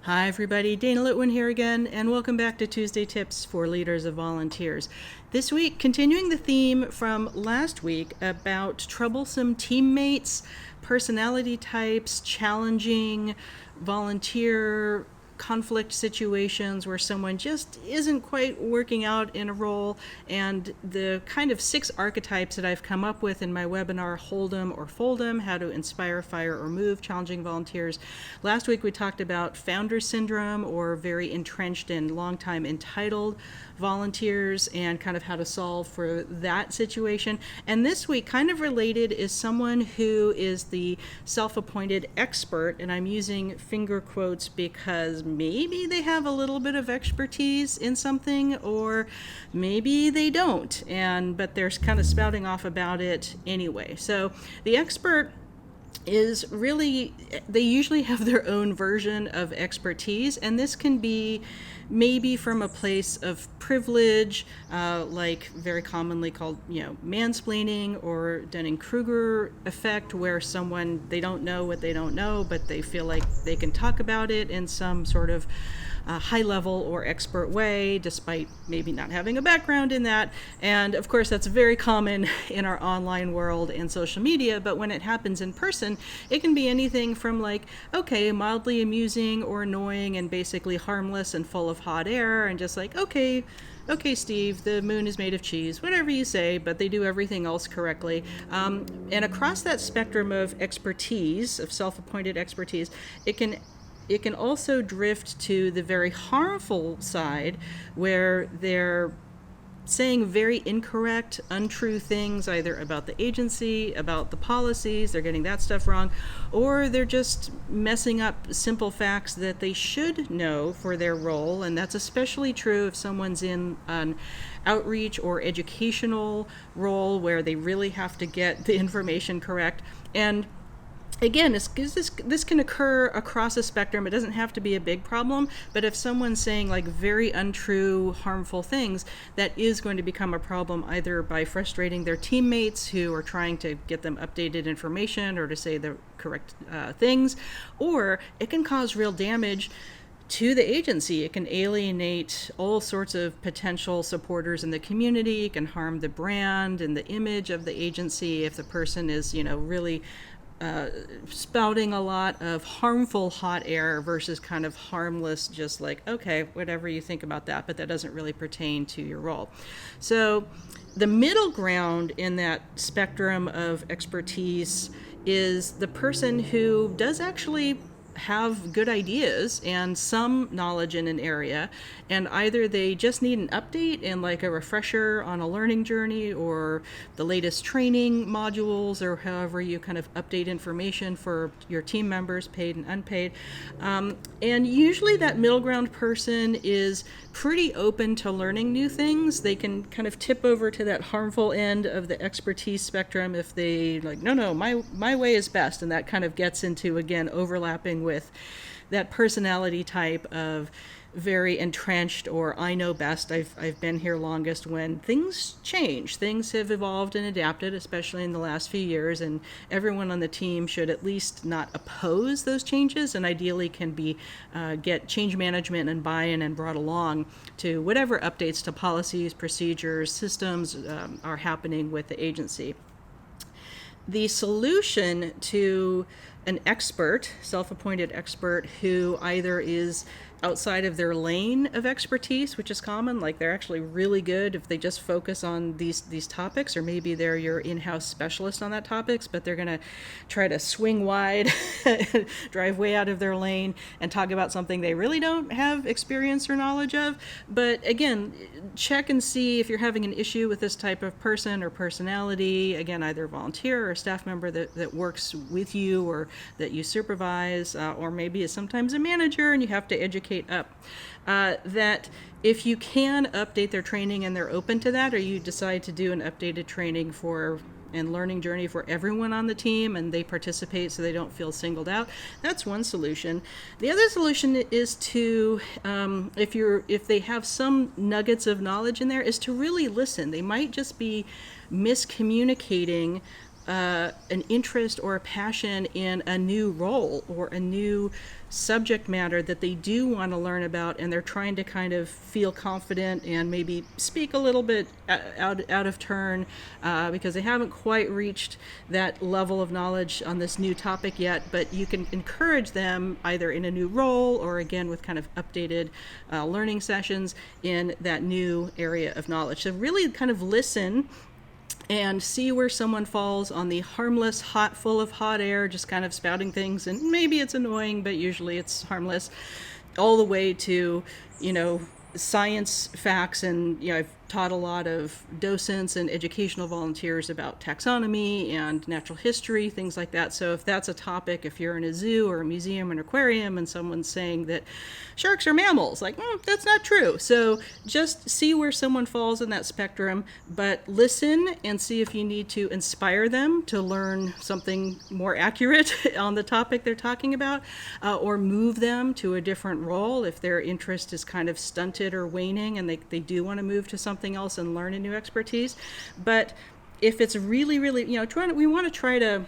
Hi everybody, Dana Litwin here again, and welcome back to Tuesday Tips for Leaders of Volunteers. This week, continuing the theme from last week about troublesome teammates, personality types, challenging volunteer conflict situations where someone just isn't quite working out in a role, and the kind of 6 archetypes that I've come up with in my webinar, Hold 'em or Fold 'em, How to Inspire, Fire, or Move Challenging Volunteers. Last week we talked about founder syndrome, or very entrenched and long time entitled volunteers, and kind of how to solve for that situation. And this week, kind of related, is someone who is the self-appointed expert, and I'm using finger quotes because maybe they have a little bit of expertise in something, or maybe they don't, but they're kind of spouting off about it anyway. So the expert is really, they usually have their own version of expertise, and this can be maybe from a place of privilege, like very commonly called, mansplaining, or Dunning Kruger effect, where someone, they don't know what they don't know, but they feel like they can talk about it in some sort of high level or expert way, despite maybe not having a background in that. And of course, that's very common in our online world and social media, but when it happens in person, it can be anything from like, okay, mildly amusing or annoying and basically harmless and full of hot air, and just like, okay, Steve, the moon is made of cheese, whatever you say, but they do everything else correctly. And across that spectrum of expertise, of self-appointed expertise, it can also drift to the very harmful side, where they're saying very incorrect, untrue things, either about the agency, about the policies, they're getting that stuff wrong, or they're just messing up simple facts that they should know for their role. And that's especially true if someone's in an outreach or educational role where they really have to get the information correct. And again, this can occur across a spectrum. It doesn't have to be a big problem, but if someone's saying like very untrue, harmful things, that is going to become a problem, either by frustrating their teammates who are trying to get them updated information or to say the correct things, or it can cause real damage to the agency. It can alienate all sorts of potential supporters in the community. It can harm the brand and the image of the agency if the person is, really spouting a lot of harmful hot air versus kind of harmless, just like, okay, whatever you think about that, but that doesn't really pertain to your role. So the middle ground in that spectrum of expertise is the person who does actually have good ideas and some knowledge in an area, and either they just need an update and like a refresher on a learning journey, or the latest training modules, or however you kind of update information for your team members, paid and unpaid. And usually that middle ground person is pretty open to learning new things. They can kind of tip over to that harmful end of the expertise spectrum if they like, no, my way is best, and that kind of gets into, again, overlapping with that personality type of very entrenched, or I know best, I've been here longest. When things change, things have evolved and adapted, especially in the last few years, and everyone on the team should at least not oppose those changes, and ideally can be get change management and buy-in and brought along to whatever updates to policies, procedures, systems are happening with the agency. The solution to an expert, self-appointed expert, who either is outside of their lane of expertise, which is common, like they're actually really good if they just focus on these topics, or maybe they're your in-house specialist on that topics, but they're going to try to swing wide, drive way out of their lane, and talk about something they really don't have experience or knowledge of. But again, check and see if you're having an issue with this type of person or personality, again, either a volunteer or a staff member that works with you or that you supervise, or maybe is sometimes a manager and you have to educate up, that if you can update their training and they're open to that, or you decide to do an updated training and learning journey for everyone on the team, and they participate so they don't feel singled out, that's one solution. The other solution is to, if they have some nuggets of knowledge in there, is to really listen. They might just be miscommunicating an interest or a passion in a new role or a new subject matter that they do want to learn about, and they're trying to kind of feel confident and maybe speak a little bit out of turn because they haven't quite reached that level of knowledge on this new topic yet, but you can encourage them either in a new role or again with kind of updated learning sessions in that new area of knowledge. So really kind of listen and see where someone falls on the harmless, full of hot air, just kind of spouting things, and maybe it's annoying, but usually it's harmless, all the way to, science facts. And I've taught a lot of docents and educational volunteers about taxonomy and natural history, things like that. So if that's a topic, if you're in a zoo or a museum or an aquarium and someone's saying that sharks are mammals, like, that's not true. So just see where someone falls in that spectrum, but listen and see if you need to inspire them to learn something more accurate on the topic they're talking about, or move them to a different role if their interest is kind of stunted or waning and they do want to move to something else and learn a new expertise. But if it's really, really, we want to try to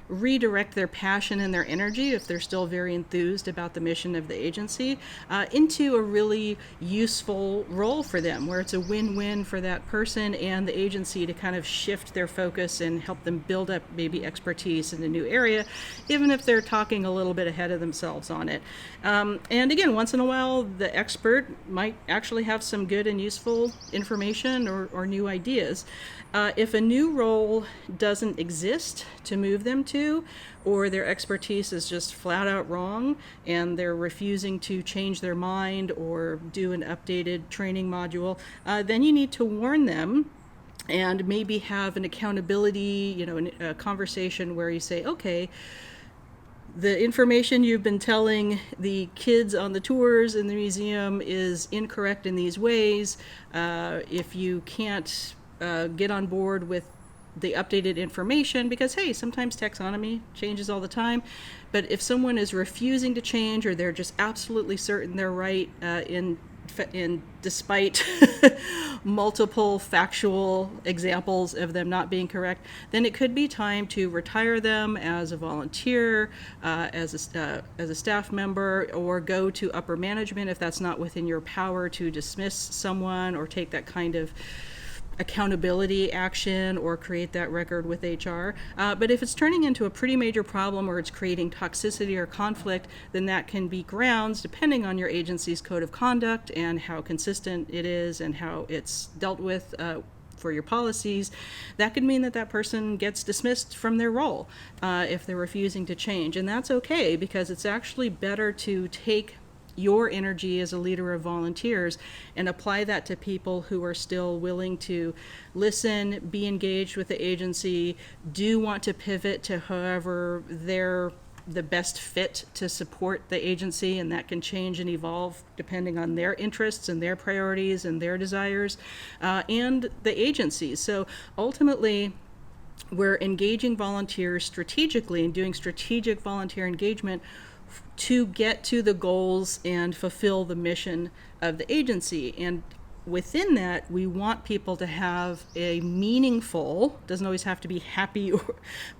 redirect their passion and their energy, if they're still very enthused about the mission of the agency, into a really useful role for them, where it's a win-win for that person and the agency to kind of shift their focus and help them build up maybe expertise in a new area, even if they're talking a little bit ahead of themselves on it. And again, once in a while, the expert might actually have some good and useful information or new ideas. If a new role doesn't exist to move them to, or their expertise is just flat out wrong and they're refusing to change their mind or do an updated training module, then you need to warn them and maybe have an accountability, a conversation where you say, okay, the information you've been telling the kids on the tours in the museum is incorrect in these ways. If you can't get on board with the updated information, because hey, sometimes taxonomy changes all the time, but if someone is refusing to change or they're just absolutely certain they're right in despite multiple factual examples of them not being correct, then it could be time to retire them as a volunteer, as a staff member, or go to upper management if that's not within your power to dismiss someone or take that kind of accountability action or create that record with HR. But if it's turning into a pretty major problem or it's creating toxicity or conflict, then that can be grounds, depending on your agency's code of conduct and how consistent it is and how it's dealt with for your policies, that could mean that person gets dismissed from their role if they're refusing to change. And that's okay, because it's actually better to take your energy as a leader of volunteers and apply that to people who are still willing to listen, be engaged with the agency, do want to pivot to however they're the best fit to support the agency, and that can change and evolve depending on their interests and their priorities and their desires, and the agencies. So ultimately, we're engaging volunteers strategically and doing strategic volunteer engagement to get to the goals and fulfill the mission of the agency. And within that, we want people to have a meaningful, doesn't always have to be happy,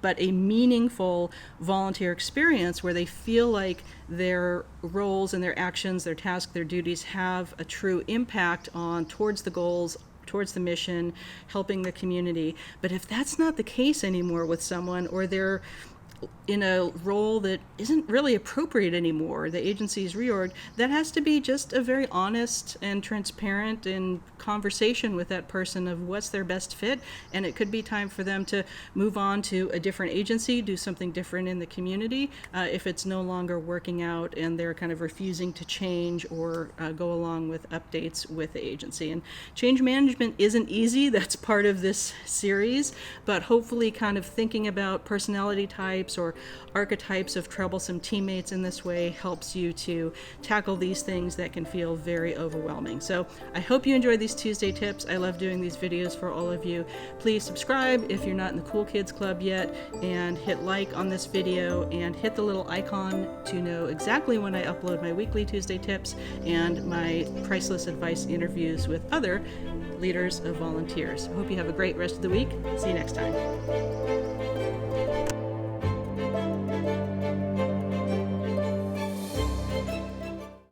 but a meaningful volunteer experience where they feel like their roles and their actions, their tasks, their duties have a true impact towards the goals, towards the mission, helping the community. But if that's not the case anymore with someone, or they're in a role that isn't really appropriate anymore, the agency's reorg, that has to be just a very honest and transparent and conversation with that person of what's their best fit. And it could be time for them to move on to a different agency, do something different in the community, if it's no longer working out and they're kind of refusing to change or go along with updates with the agency. And change management isn't easy. That's part of this series, but hopefully kind of thinking about personality types or archetypes of troublesome teammates in this way helps you to tackle these things that can feel very overwhelming. So I hope you enjoyed these Tuesday tips. I love doing these videos for all of you. Please subscribe if you're not in the Cool Kids Club yet, and hit like on this video and hit the little icon to know exactly when I upload my weekly Tuesday tips and my priceless advice interviews with other leaders of volunteers. I hope you have a great rest of the week. See you next time.